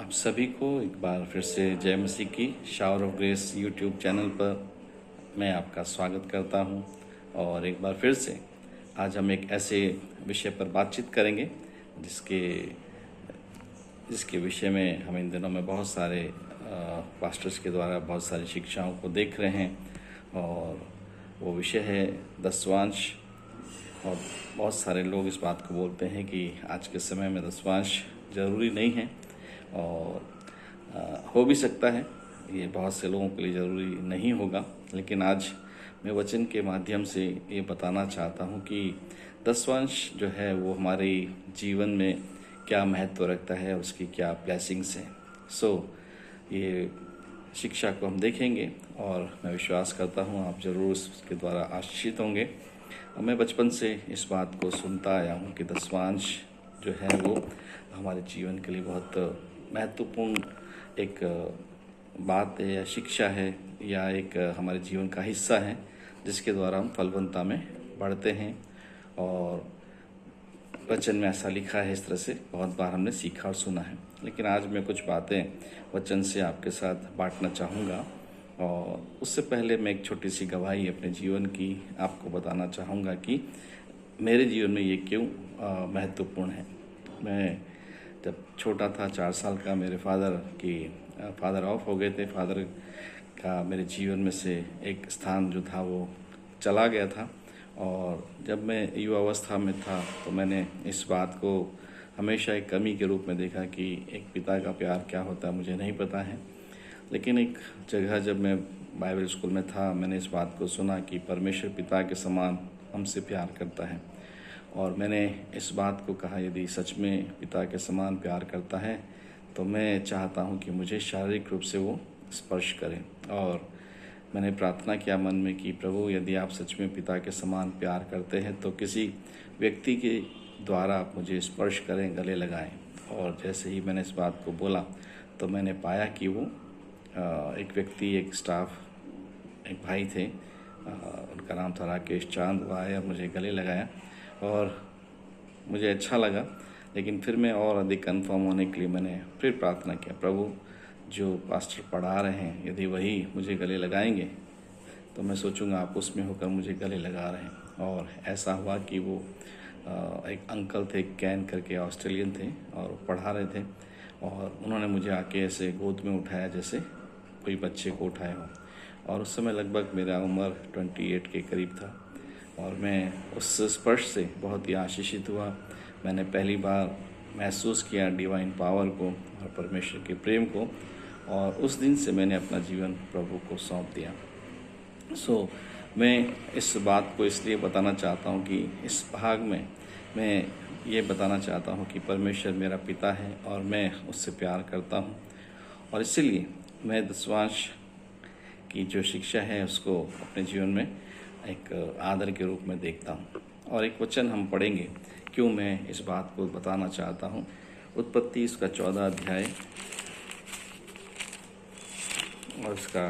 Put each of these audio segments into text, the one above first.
आप सभी को एक बार फिर से जय मसीह की shower of grace YouTube channel पर मैं आपका स्वागत करता हूं। और एक बार फिर से आज हम एक ऐसे विषय पर बातचीत करेंगे जिसके जिसके विषय में हम इन दिनों में बहुत सारे पास्टर्स के द्वारा बहुत सारी शिक्षाओं को देख रहे हैं, और वो विषय है दशवांश। और बहुत सारे लोग इस बात को बोलते हैं कि आज के समय में दशवांश ज़रूरी नहीं है, और हो भी सकता है, ये बहुत से लोगों के लिए ज़रूरी नहीं होगा। लेकिन आज मैं वचन के माध्यम से ये बताना चाहता हूँ कि दशवांश जो है वो हमारे जीवन में क्या महत्व रखता है और उसकी क्या ब्लेसिंग्स हैं। ये शिक्षा को हम देखेंगे और मैं विश्वास करता हूँ आप ज़रूर उसके द्वारा आशीषित होंगे। और मैं बचपन से इस बात को सुनता आया हूँ कि दशवांश जो है वो हमारे जीवन के लिए बहुत महत्वपूर्ण एक बात है या शिक्षा है या एक हमारे जीवन का हिस्सा है, जिसके द्वारा हम फलवंता में बढ़ते हैं। और वचन में ऐसा लिखा है, इस तरह से बहुत बार हमने सीखा और सुना है। लेकिन आज मैं कुछ बातें वचन से आपके साथ बांटना चाहूँगा, और उससे पहले मैं एक छोटी सी गवाही अपने जीवन की आपको बताना चाहूँगा कि मेरे जीवन में ये क्यों महत्वपूर्ण है। मैं जब छोटा था, 4 साल का, मेरे फादर ऑफ हो गए थे। फादर का मेरे जीवन में से एक स्थान जो था वो चला गया था। और जब मैं युवावस्था में था तो मैंने इस बात को हमेशा एक कमी के रूप में देखा कि एक पिता का प्यार क्या होता है मुझे नहीं पता है। लेकिन एक जगह जब मैं बाइबल स्कूल में था, मैंने इस बात को सुना कि परमेश्वर पिता के समान हमसे प्यार करता है। और मैंने इस बात को कहा, यदि सच में पिता के समान प्यार करता है तो मैं चाहता हूं कि मुझे शारीरिक रूप से वो स्पर्श करें। और मैंने प्रार्थना किया मन में कि प्रभु, यदि आप सच में पिता के समान प्यार करते हैं तो किसी व्यक्ति के द्वारा आप मुझे स्पर्श करें, गले लगाएं। और जैसे ही मैंने इस बात को बोला तो मैंने पाया कि वो एक व्यक्ति, एक स्टाफ, एक भाई थे, उनका नाम था राकेश चांद। वो आए और मुझे गले लगाया और मुझे अच्छा लगा। लेकिन फिर मैं और अधिक कंफर्म होने के लिए मैंने फिर प्रार्थना किया, प्रभु जो पास्टर पढ़ा रहे हैं यदि वही मुझे गले लगाएंगे तो मैं सोचूंगा आप उसमें होकर मुझे गले लगा रहे हैं। और ऐसा हुआ कि वो एक अंकल थे, कैन करके, ऑस्ट्रेलियन थे, और वो पढ़ा रहे थे। और उन्होंने मुझे आके ऐसे गोद में उठाया जैसे कोई बच्चे को उठाया हो। और उस समय लगभग मेरा उम्र 28 के करीब था। और मैं उस स्पर्श से बहुत ही आशीषित हुआ। मैंने पहली बार महसूस किया डिवाइन पावर को और परमेश्वर के प्रेम को। और उस दिन से मैंने अपना जीवन प्रभु को सौंप दिया। मैं इस बात को इसलिए बताना चाहता हूँ कि इस भाग में मैं ये बताना चाहता हूँ कि परमेश्वर मेरा पिता है और मैं उससे प्यार करता हूँ। और इसीलिए मैं दशवांश की जो शिक्षा है उसको अपने जीवन में एक आदर के रूप में देखता हूँ। और एक वचन हम पढ़ेंगे, क्यों मैं इस बात को बताना चाहता हूँ। उत्पत्ति इसका 14 अध्याय और इसका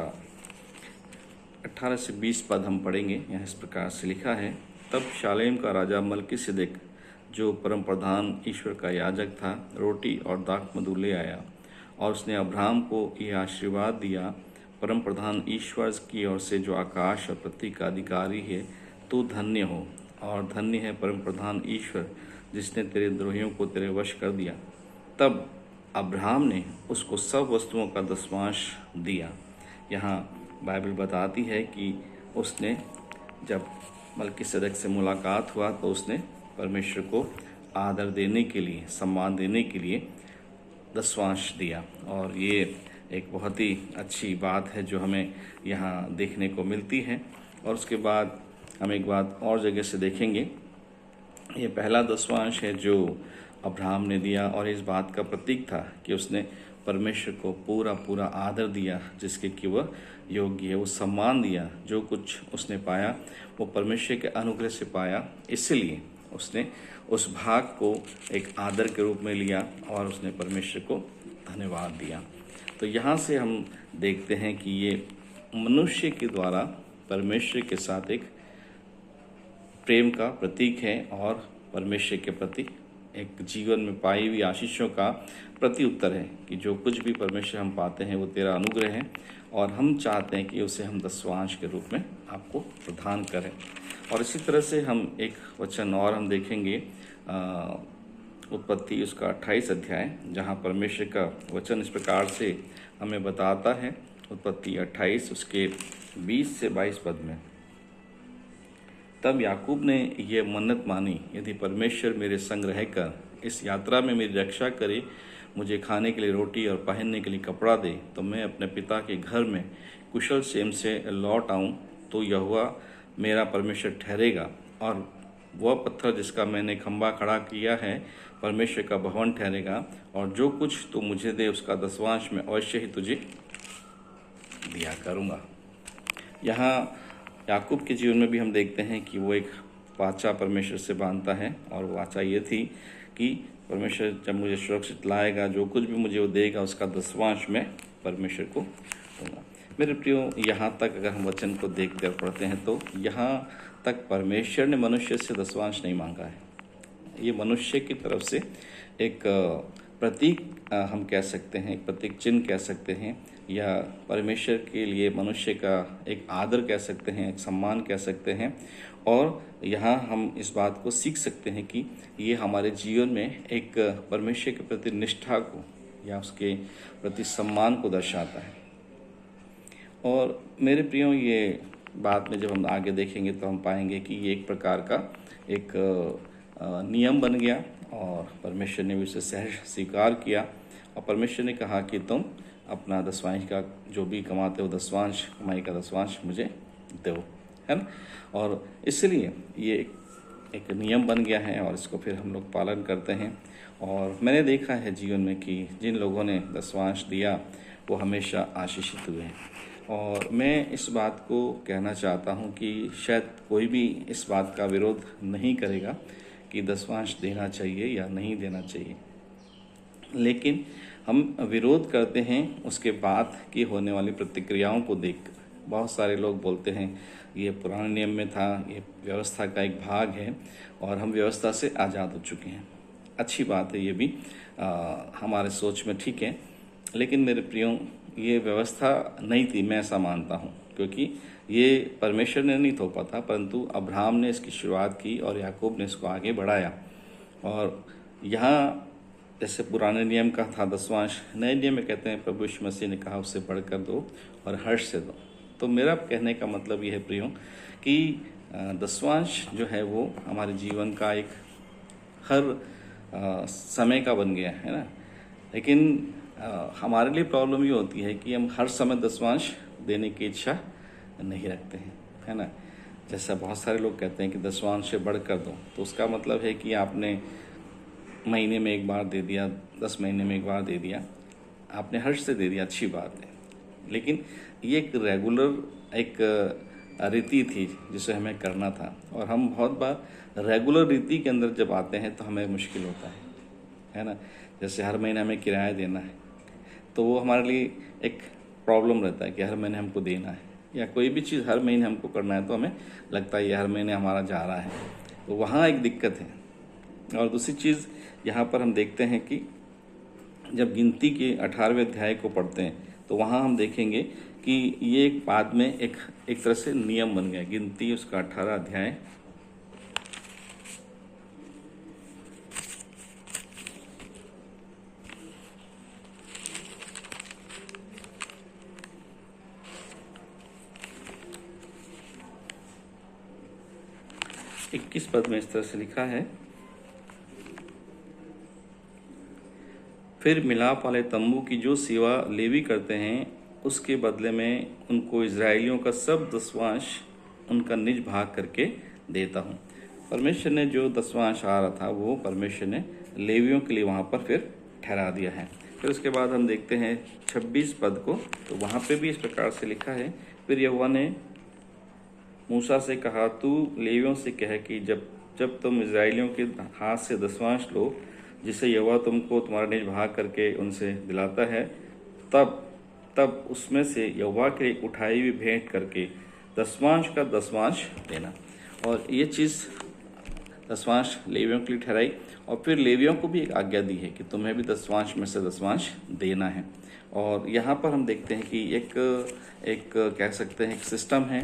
18 से 20 पद हम पढ़ेंगे। यहाँ इस प्रकार से लिखा है, तब शालेम का राजा मल्कीसिदक, जो परम प्रधान ईश्वर का याजक था, रोटी और दाखमधु ले आया। और उसने अब्राहम को यह आशीर्वाद दिया, परम प्रधान ईश्वर की ओर से जो आकाश और पृथ्वी का अधिकारी है, तू धन्य हो। और धन्य है परम प्रधान ईश्वर जिसने तेरे द्रोहियों को तेरे वश कर दिया। तब अब्राहम ने उसको सब वस्तुओं का दशवांश दिया। यहाँ बाइबल बताती है कि उसने जब मल्कीसिदक से मुलाकात हुआ तो उसने परमेश्वर को आदर देने के लिए, सम्मान देने के लिए दशवांश दिया। और ये एक बहुत ही अच्छी बात है जो हमें यहाँ देखने को मिलती है। और उसके बाद हम एक बात और जगह से देखेंगे। ये पहला दशवांश है जो अब्राहम ने दिया, और इस बात का प्रतीक था कि उसने परमेश्वर को पूरा पूरा आदर दिया जिसके कि वह योग्य है। वो सम्मान दिया, जो कुछ उसने पाया वो परमेश्वर के अनुग्रह से पाया। इसलिए उसने उस भाग को एक आदर के रूप में लिया और उसने परमेश्वर को धन्यवाद दिया। तो यहाँ से हम देखते हैं कि ये मनुष्य के द्वारा परमेश्वर के साथ एक प्रेम का प्रतीक है और परमेश्वर के प्रति एक जीवन में पाई हुई आशीषों का प्रति उत्तर है कि जो कुछ भी परमेश्वर हम पाते हैं वो तेरा अनुग्रह है, और हम चाहते हैं कि उसे हम दसवांश के रूप में आपको प्रदान करें। और इसी तरह से हम एक वचन और हम देखेंगे, उत्पत्ति उसका 28 अध्याय, जहाँ परमेश्वर का वचन इस प्रकार से हमें बताता है। उत्पत्ति 28 उसके 20 से 22 पद में, तब याकूब ने यह मन्नत मानी, यदि परमेश्वर मेरे संग रहकर इस यात्रा में मेरी रक्षा करे, मुझे खाने के लिए रोटी और पहनने के लिए कपड़ा दे, तो मैं अपने पिता के घर में कुशल क्षेम से लौट आऊं, तो यहोवा मेरा परमेश्वर ठहरेगा, और वह पत्थर जिसका मैंने खंभा खड़ा किया है परमेश्वर का भवन ठहरेगा, और जो कुछ तू मुझे दे उसका दसवांश मैं अवश्य ही तुझे दिया करूँगा। यहाँ याकूब के जीवन में भी हम देखते हैं कि वो एक वाचा परमेश्वर से बांधता है, और वाचा ये थी कि परमेश्वर जब मुझे सुरक्षित लाएगा, जो कुछ भी मुझे वो देगा उसका दसवांश मैं परमेश्वर को दूंगा। मेरे प्रियो, यहाँ तक अगर हम वचन को देख कर पढ़ते हैं तो यहाँ तक परमेश्वर ने मनुष्य से दसवांश नहीं मांगा है। ये मनुष्य की तरफ से एक प्रतीक हम कह सकते हैं, एक प्रतीक चिन्ह कह सकते हैं, या परमेश्वर के लिए मनुष्य का एक आदर कह सकते हैं, एक सम्मान कह सकते हैं। और यहाँ हम इस बात को सीख सकते हैं कि ये हमारे जीवन में एक परमेश्वर के प्रति निष्ठा को या उसके प्रति सम्मान को दर्शाता है। और मेरे प्रियो, ये बात में जब हम आगे देखेंगे तो हम पाएंगे कि ये एक प्रकार का एक नियम बन गया, और परमेश्वर ने भी उसे सहज स्वीकार किया, और परमेश्वर ने कहा कि तुम अपना दसवांश का जो भी कमाते हो, दसवांश कमाई का दसवांश मुझे दो, है ना। और इसलिए ये एक नियम बन गया है, और इसको फिर हम लोग पालन करते हैं। और मैंने देखा है जीवन में कि जिन लोगों ने दसवांश दिया वो हमेशा आशीषित हुए हैं। और मैं इस बात को कहना चाहता हूँ कि शायद कोई भी इस बात का विरोध नहीं करेगा कि दसवांश देना चाहिए या नहीं देना चाहिए, लेकिन हम विरोध करते हैं उसके बाद की होने वाली प्रतिक्रियाओं को देखकर। बहुत सारे लोग बोलते हैं ये पुराने नियम में था, ये व्यवस्था का एक भाग है, और हम व्यवस्था से आज़ाद हो चुके हैं। अच्छी बात है, ये भी हमारे सोच में ठीक है, लेकिन मेरे प्रियो, ये व्यवस्था नहीं थी, मैं ऐसा मानता हूँ, क्योंकि ये परमेश्वर ने नहीं थोपा था, परंतु अब्राहम ने इसकी शुरुआत की और याकूब ने इसको आगे बढ़ाया। और यहाँ जैसे पुराने नियम का था दसवांश, नए नियम में कहते हैं प्रभु यीशु मसीह ने कहा उससे बढ़कर दो और हर्ष से दो। तो मेरा कहने का मतलब ये है प्रियो कि दसवांश जो है वो हमारे जीवन का एक हर समय का बन गया है ना, लेकिन हमारे लिए प्रॉब्लम ये होती है कि हम हर समय दसवांश देने की इच्छा नहीं रखते हैं, है ना। जैसा बहुत सारे लोग कहते हैं कि दसवांश से बढ़कर दो, तो उसका मतलब है कि आपने महीने में एक बार दे दिया, 10 महीने में एक बार दे दिया, आपने हर्ष से दे दिया, अच्छी बात है, लेकिन ये एक रेगुलर एक रीति थी जिसे हमें करना था। और हम बहुत बार रेगुलर रीति के अंदर जब आते हैं तो हमें मुश्किल होता है ना। जैसे हर महीने हमें किराया देना है, तो वो हमारे लिए एक प्रॉब्लम रहता है कि हर महीने हमको देना है, या कोई भी चीज़ हर महीने हमको करना है तो हमें लगता है ये हर महीने हमारा जा रहा है, तो वहाँ एक दिक्कत है। और दूसरी चीज़ यहाँ पर हम देखते हैं कि जब गिनती के 18वें अध्याय को पढ़ते हैं तो वहाँ हम देखेंगे कि ये एक बाद में एक तरह से नियम बन गया। गिनती उसका 18 अध्याय इक्कीस पद में इस तरह से लिखा है, फिर मिलाप वाले तंबू की जो सेवा लेवी करते हैं उसके बदले में उनको इजराइलियों का सब दसवांश उनका निज भाग करके देता हूँ। परमेश्वर ने जो दसवांश आ रहा था वो परमेश्वर ने लेवियों के लिए वहाँ पर फिर ठहरा दिया है। फिर उसके बाद हम देखते हैं 26 पद को, तो वहाँ पे भी इस प्रकार से लिखा है, फिर यहोवा ने मूसा से कहा, तू लेवियों से कह कि जब तुम इजराइलियों के हाथ से दसवांश लो जिसे यहोवा तुमको तुम्हारा निज भाग करके उनसे दिलाता है, तब उसमें से यहोवा के लिए उठाई हुई भेंट करके दसवांश का दसवांश देना। और ये चीज़ दसवांश लेवियों के लिए ठहराई और फिर लेवियों को भी एक आज्ञा दी है कि तुम्हें भी दसवांश में से दसवांश देना है। और यहाँ पर हम देखते हैं कि एक एक कह सकते हैं एक सिस्टम है,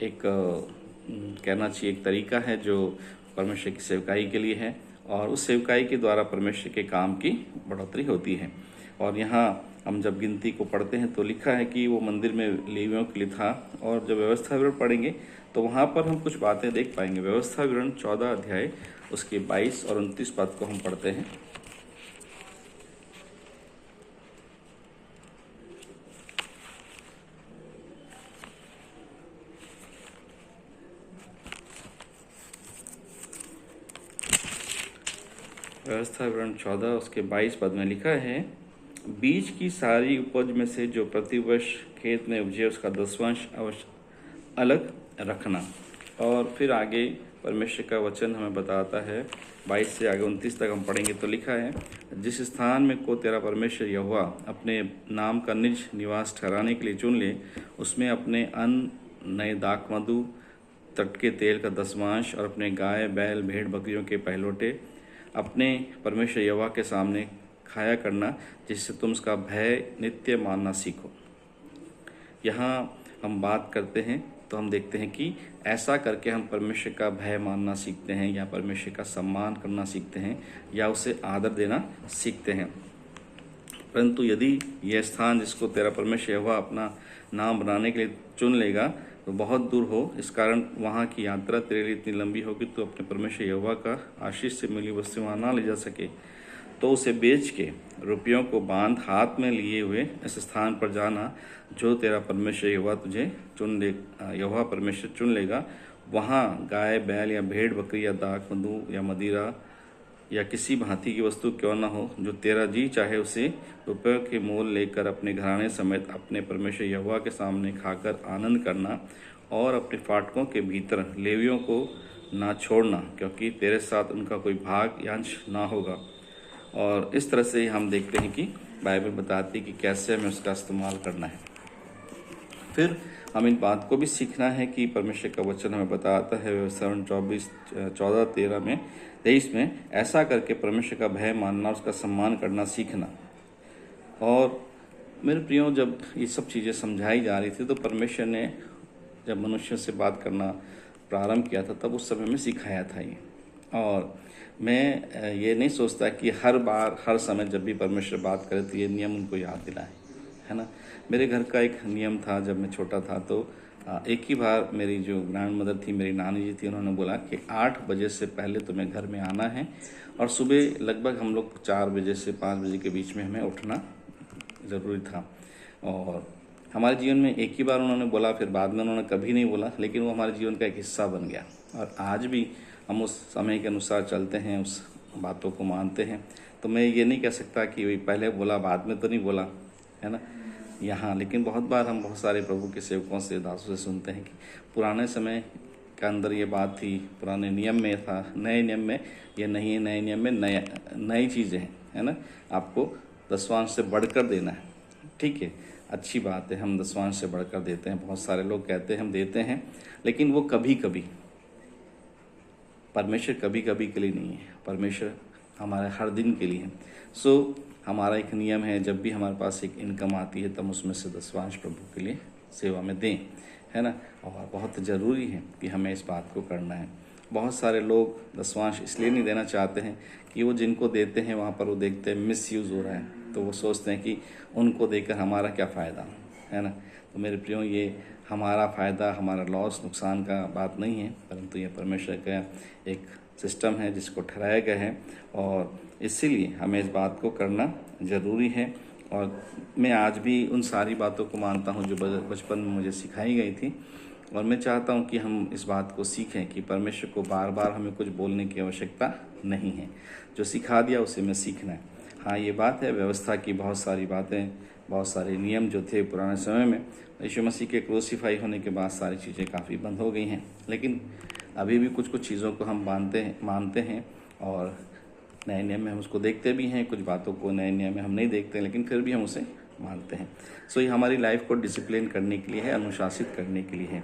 एक कहना चाहिए एक तरीका है जो परमेश्वर की सेवकाई के लिए है और उस सेवकाई के द्वारा परमेश्वर के काम की बढ़ोतरी होती है। और यहाँ हम जब गिनती को पढ़ते हैं तो लिखा है कि वो मंदिर में लेवियों के लिए था। और जब व्यवस्था विवरण पढ़ेंगे तो वहाँ पर हम कुछ बातें देख पाएंगे। व्यवस्था विवरण 14 अध्याय उसके 22 और 29 पद को हम पढ़ते हैं। व्यवस्था विवरण 14 उसके 22 पद में लिखा है, बीज की सारी उपज में से जो प्रतिवर्ष खेत में उपजे उसका दसवांश अवश्य अलग रखना। और फिर आगे परमेश्वर का वचन हमें बताता है 22 से आगे 29 तक हम पढ़ेंगे तो लिखा है, जिस स्थान में को तेरा परमेश्वर यहोवा अपने नाम का निज निवास ठहराने के लिए चुन ले, उसमें अपने अन्न, नए दाखमधु, तटके तेल का दसवांश और अपने गाय बैल भेड़ बकरियों के पहलौठे अपने परमेश्वर यहोवा के सामने खाया करना, जिससे तुम उसका भय नित्य मानना सीखो। यहाँ हम बात करते हैं तो हम देखते हैं कि ऐसा करके हम परमेश्वर का भय मानना सीखते हैं या परमेश्वर का सम्मान करना सीखते हैं या उसे आदर देना सीखते हैं। परंतु यदि यह स्थान जिसको तेरा परमेश्वर यहोवा अपना नाम बनाने के लिए चुन लेगा तो बहुत दूर हो, इस कारण वहाँ की यात्रा तेरे लिए इतनी लंबी होगी तो अपने परमेश्वर यहोवा का आशीष से मिली वस्तु वहाँ ना ले जा सके, तो उसे बेच के रुपयों को बांध हाथ में लिए हुए इस स्थान पर जाना जो तेरा परमेश्वर यहोवा परमेश्वर चुन लेगा। वहाँ गाय बैल या भेड़ बकरी या दाख मधु या मदिरा या किसी भांति की वस्तु क्यों न हो, जो तेरा जी चाहे उसे रुपयों के मोल लेकर अपने घराने समेत अपने परमेश्वर यहोवा के सामने खाकर आनंद करना और अपने फाटकों के भीतर लेवियों को ना छोड़ना, क्योंकि तेरे साथ उनका कोई भाग या अंश ना होगा। और इस तरह से हम देखते हैं कि बाइबल बताती है कि कैसे हमें उसका इस्तेमाल करना है। फिर हम इन बात को भी सीखना है कि परमेश्वर का वचन हमें बताता है व्यवस्था 14-13 में ऐसा करके परमेश्वर का भय मानना, उसका सम्मान करना सीखना। और मेरे प्रियो, जब ये सब चीज़ें समझाई जा रही थी तो परमेश्वर ने जब मनुष्य से बात करना प्रारंभ किया था तब उस समय में सिखाया था ये। और मैं ये नहीं सोचता कि हर बार हर समय जब भी परमेश्वर बात करे तो ये नियम उनको याद दिलाए, है ना। मेरे घर का एक नियम था, जब मैं छोटा था तो एक ही बार मेरी जो ग्रैंड मदर थी, मेरी नानी जी थी, उन्होंने बोला कि 8 बजे से पहले तुम्हें घर में आना है और सुबह लगभग हम लोग 4 बजे से 5 बजे के बीच में हमें उठना ज़रूरी था। और हमारे जीवन में एक ही बार उन्होंने बोला, फिर बाद में उन्होंने कभी नहीं बोला, लेकिन वो हमारे जीवन का एक हिस्सा बन गया और आज भी हम उस समय के अनुसार चलते हैं, उस बातों को मानते हैं। तो मैं ये नहीं कह सकता कि वही पहले बोला बाद में तो नहीं बोला, है ना यहाँ। लेकिन बहुत बार हम बहुत सारे प्रभु के सेवकों से, दासों से सुनते हैं कि पुराने समय के अंदर ये बात थी, पुराने नियम में था, नए नियम में ये नहीं है, नए नियम में नई चीज़ें हैं, है ना। आपको दसवांश से बढ़कर देना है, ठीक है, अच्छी बात है, हम दसवांश से बढ़कर देते हैं। बहुत सारे लोग कहते हैं हम देते हैं, लेकिन वो कभी कभी, परमेश्वर कभी कभी के लिए नहीं है, परमेश्वर हमारे हर दिन के लिए है। सो हमारा एक नियम है, जब भी हमारे पास एक इनकम आती है तब उसमें से दसवांश प्रभु के लिए सेवा में दें, है ना। और बहुत ज़रूरी है कि हमें इस बात को करना है। बहुत सारे लोग दसवांश इसलिए नहीं देना चाहते हैं कि वो जिनको देते हैं वहाँ पर वो देखते हैं मिसयूज़ हो रहा है, तो वो सोचते हैं कि उनको देकर हमारा क्या फ़ायदा, है ना। तो मेरे प्रियो, ये हमारा फ़ायदा, हमारा लॉस, नुकसान का बात नहीं है, परंतु ये परमेश्वर का एक सिस्टम है जिसको ठहराया गया है और इसीलिए हमें इस बात को करना ज़रूरी है। और मैं आज भी उन सारी बातों को मानता हूँ जो बचपन में मुझे सिखाई गई थी और मैं चाहता हूँ कि हम इस बात को सीखें कि परमेश्वर को बार बार हमें कुछ बोलने की आवश्यकता नहीं है, जो सिखा दिया उसे में सीखना है। हाँ, ये बात है, व्यवस्था की बहुत सारी बातें, बहुत सारे नियम जो थे पुराने समय में, यीशु मसीह के क्रूसीफाई होने के बाद सारी चीज़ें काफ़ी बंद हो गई हैं, लेकिन अभी भी कुछ कुछ चीज़ों को हम मानते हैं और नए नियम में हम उसको देखते भी हैं। कुछ बातों को नए नियम में हम नहीं देखते, लेकिन फिर भी हम उसे मानते हैं। सो ये हमारी लाइफ को डिसिप्लिन करने के लिए है, अनुशासित करने के लिए है।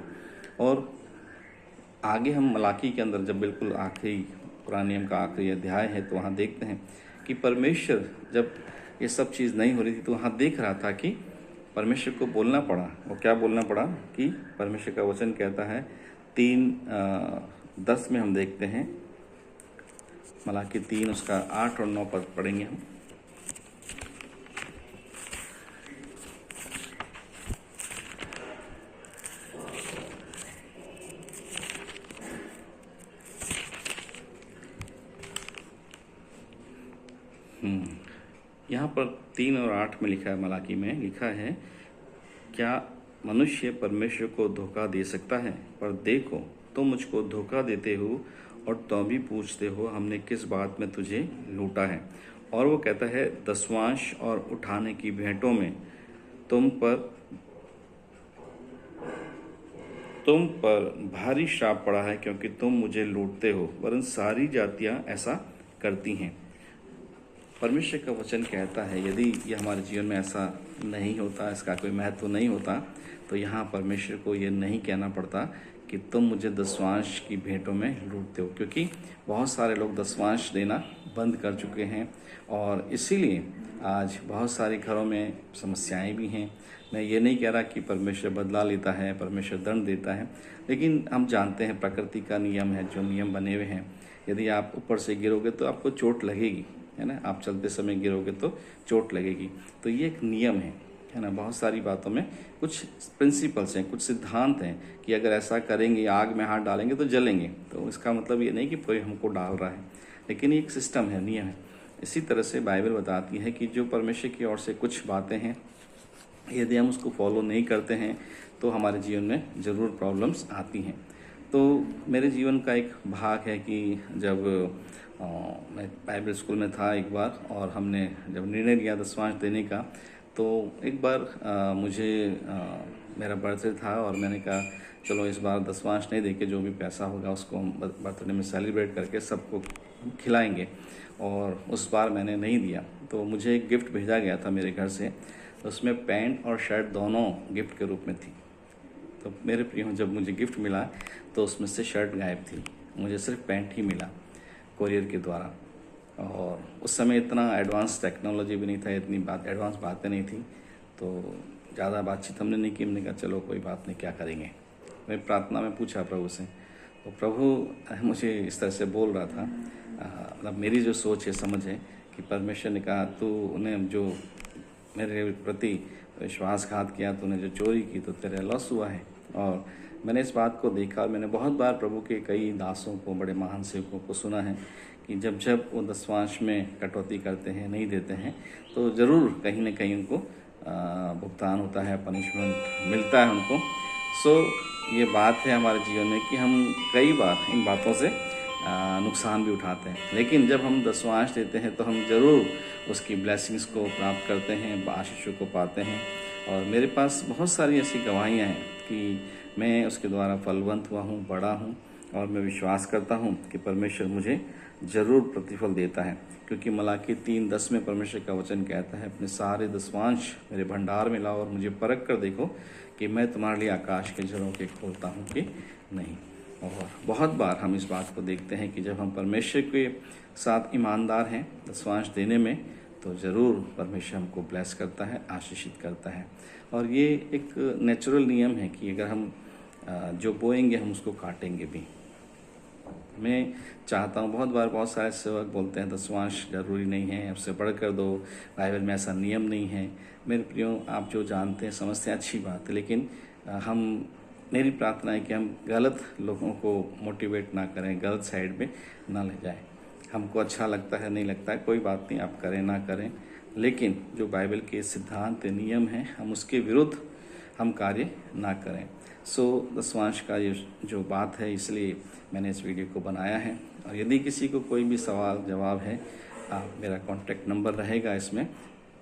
और आगे हम मलाकी के अंदर जब बिल्कुल आखिरी पुराने नियम का आखिरी अध्याय है, तो वहाँ देखते हैं कि परमेश्वर जब ये सब चीज़ नहीं हो रही थी तो वहाँ देख रहा था कि परमेश्वर को बोलना पड़ा। और क्या बोलना पड़ा कि परमेश्वर का वचन कहता है 3:10 में हम देखते हैं, मलाकी 3 उसका 8 और 9 पद पढ़ेंगे हम। यहाँ पर 3 और 8 में लिखा है, मलाकी में लिखा है, क्या मनुष्य परमेश्वर को धोखा दे सकता है? पर देखो तुम मुझको धोखा देते हो और तो भी पूछते हो हमने किस बात में तुझे लूटा है। और वो कहता है 10वांश और उठाने की भेंटों में तुम पर भारी श्राप पड़ा है, क्योंकि तुम मुझे लूटते हो, वरन सारी जातियां ऐसा करती हैं। परमेश्वर का वचन कहता है यदि ये हमारे जीवन में ऐसा नहीं होता, इसका कोई महत्व नहीं होता, तो यहाँ परमेश्वर को ये नहीं कहना पड़ता कि तुम मुझे 10वांश की भेंटों में लूटते हो, क्योंकि बहुत सारे लोग 10वांश देना बंद कर चुके हैं। और इसीलिए आज बहुत सारे घरों में समस्याएं भी हैं। मैं ये नहीं कह रहा कि परमेश्वर बदला लेता है, परमेश्वर दंड देता है, लेकिन हम जानते हैं प्रकृति का नियम है, जो नियम बने हुए हैं। यदि आप ऊपर से गिरोगे तो आपको चोट लगेगी, है ना। आप चलते समय गिरोगे तो चोट लगेगी। तो ये एक नियम है ना। बहुत सारी बातों में कुछ प्रिंसिपल्स हैं, कुछ सिद्धांत हैं कि अगर ऐसा करेंगे, आग में हाथ डालेंगे तो जलेंगे। तो इसका मतलब ये नहीं कि कोई हमको डाल रहा है, लेकिन ये एक सिस्टम है, नियम है। इसी तरह से बाइबल बताती है कि जो परमेश्वर की ओर से कुछ बातें हैं, यदि हम उसको फॉलो नहीं करते हैं तो हमारे जीवन में ज़रूर प्रॉब्लम्स आती हैं। तो मेरे जीवन का एक भाग है कि जब मैं बाइबल स्कूल में था एक बार, और हमने जब निर्णय लिया 10वांश देने का, तो एक बार मेरा बर्थडे था और मैंने कहा चलो इस बार 10वांश नहीं देके जो भी पैसा होगा उसको हम बर्थडे में सेलिब्रेट करके सबको खिलाएंगे। और उस बार मैंने नहीं दिया, तो मुझे एक गिफ्ट भेजा गया था मेरे घर से। उसमें पैंट और शर्ट दोनों गिफ्ट के रूप में थी। तो मेरे प्रियो, जब मुझे गिफ्ट मिला तो उसमें से शर्ट गायब थी, मुझे सिर्फ पैंट ही मिला कोरियर के द्वारा। और उस समय इतना एडवांस टेक्नोलॉजी भी नहीं था, इतनी एडवांस बातें नहीं थी, तो ज़्यादा बातचीत हमने नहीं की। हमने कहा चलो कोई बात नहीं, क्या करेंगे। मैं प्रार्थना में पूछा प्रभु से, तो प्रभु मुझे इस तरह से बोल रहा था, मतलब मेरी जो सोच है, समझ है कि परमेश्वर ने कहा तू उन्हें जो मेरे प्रति विश्वासघात किया, तूने जो चोरी की, तो तेरा लॉस हुआ है। और मैंने इस बात को देखा, और मैंने बहुत बार प्रभु के कई दासों को, बड़े महान सेवकों को सुना है कि जब वो 10वांश में कटौती करते हैं, नहीं देते हैं, तो ज़रूर कहीं ना कहीं उनको भुगतान होता है, पनिशमेंट मिलता है उनको। सो ये बात है हमारे जीवन में कि हम कई बार इन बातों से नुकसान भी उठाते हैं, लेकिन जब हम 10वांश देते हैं तो हम ज़रूर उसकी ब्लेसिंग्स को प्राप्त करते हैं, आशीषों को पाते हैं। और मेरे पास बहुत सारी ऐसी गवाहियाँ हैं कि मैं उसके द्वारा फलवंत हुआ हूँ, बड़ा हूँ, और मैं विश्वास करता हूँ कि परमेश्वर मुझे ज़रूर प्रतिफल देता है। क्योंकि मलाकी 3:10 में परमेश्वर का वचन कहता है, अपने सारे 10वांश मेरे भंडार में लाओ और मुझे परख कर देखो कि मैं तुम्हारे लिए आकाश के झरोखे खोलता हूँ कि नहीं। और बहुत बार हम इस बात को देखते हैं कि जब हम परमेश्वर के साथ ईमानदार हैं 10वांश देने में, तो ज़रूर परमेश्वर हमको ब्लेस करता है, आशीषित करता है। और ये एक नेचुरल नियम है कि अगर हम जो बोएंगे हम उसको काटेंगे भी। मैं चाहता हूँ, बहुत बार बहुत सारे सेवक बोलते हैं 10वांश जरूरी नहीं है, उससे बढ़कर दो, बाइबल में ऐसा नियम नहीं है। मेरे प्रियो, आप जो जानते हैं समझते हैं, अच्छी बात है, लेकिन मेरी प्रार्थना है कि हम गलत लोगों को मोटिवेट ना करें, गलत साइड पे ना ले जाएं। हमको अच्छा लगता है, नहीं लगता है, कोई बात नहीं, आप करें ना करें, लेकिन जो बाइबल के सिद्धांत नियम हैं हम उसके विरुद्ध हम कार्य ना करें। सो 10वांश का ये जो बात है, इसलिए मैंने इस वीडियो को बनाया है। और यदि किसी को कोई भी सवाल जवाब है, मेरा कॉन्टैक्ट नंबर रहेगा इसमें।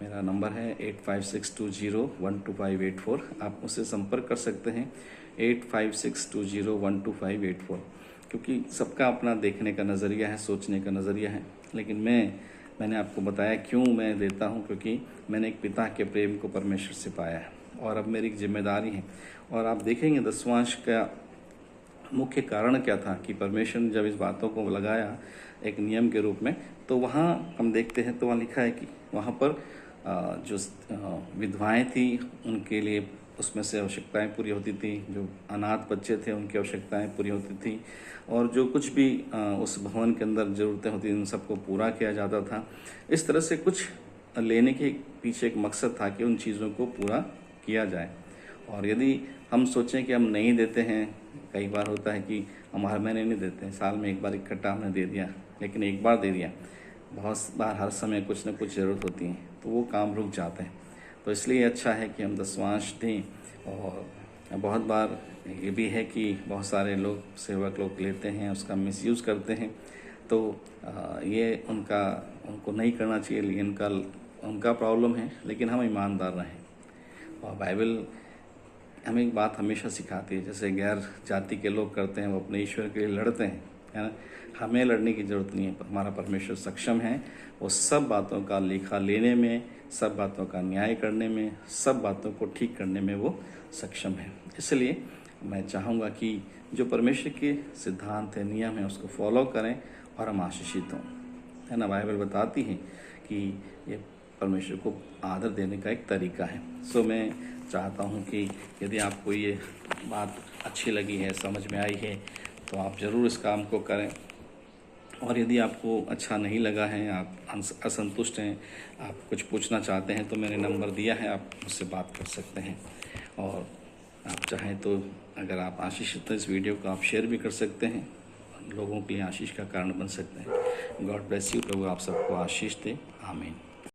मेरा नंबर है 8562012584। आप मुझसे संपर्क कर सकते हैं 8562012584। क्योंकि सबका अपना देखने का नज़रिया है, सोचने का नज़रिया है, लेकिन मैंने आपको बताया क्यों मैं देता हूँ, क्योंकि मैंने एक पिता के प्रेम को परमेश्वर से पाया है और अब मेरी जिम्मेदारी है। और आप देखेंगे 10वांश का मुख्य कारण क्या था कि परमेश्वर ने जब इस बातों को लगाया एक नियम के रूप में, तो वहाँ हम देखते हैं तो वहाँ लिखा है कि वहाँ पर जो विधवाएं थी उनके लिए उसमें से आवश्यकताएं पूरी होती थी, जो अनाथ बच्चे थे उनकी आवश्यकताएं पूरी होती थी, और जो कुछ भी उस भवन के अंदर ज़रूरतें होती थी उन सबको पूरा किया जाता था। इस तरह से कुछ लेने के पीछे एक मकसद था कि उन चीज़ों को पूरा किया जाए। और यदि हम सोचें कि हम नहीं देते हैं, कई बार होता है कि हम हर महीने नहीं देते हैं, साल में एक बार इकट्ठा हमने दे दिया, लेकिन एक बार दे दिया, बहुत बार हर समय कुछ न कुछ ज़रूरत होती है तो वो काम रुक जाते हैं। तो इसलिए अच्छा है कि हम दशमांश दें। और बहुत बार ये भी है कि बहुत सारे लोग, सेवक लोग लेते हैं, उसका मिसयूज़ करते हैं, तो ये उनको नहीं करना चाहिए, लेकिन उनका प्रॉब्लम है, लेकिन हम ईमानदार रहें। और बाइबल हमें एक बात हमेशा सिखाती है, जैसे गैर जाति के लोग करते हैं, वो अपने ईश्वर के लिए लड़ते हैं, है ना। हमें लड़ने की ज़रूरत नहीं है, हमारा परमेश्वर सक्षम है, वो सब बातों का लेखा लेने में, सब बातों का न्याय करने में, सब बातों को ठीक करने में वो सक्षम है। इसलिए मैं चाहूँगा कि जो परमेश्वर के सिद्धांत है, नियम है, उसको फॉलो करें और हम आशीषित हों, है ना। बाइबल बताती है कि ये परमेश्वर को आदर देने का एक तरीका है। सो मैं चाहता हूँ कि यदि आपको ये बात अच्छी लगी है, समझ में आई है, तो आप ज़रूर इस काम को करें। और यदि आपको अच्छा नहीं लगा है, आप असंतुष्ट हैं, आप कुछ पूछना चाहते हैं, तो मैंने नंबर दिया है, आप मुझसे बात कर सकते हैं। और आप चाहें तो अगर आप आशीषित हैं, इस वीडियो को आप शेयर भी कर सकते हैं, लोगों के लिए आशीष का कारण बन सकते हैं। God bless you. प्रभु आप सबको आशीष दे। आमीन।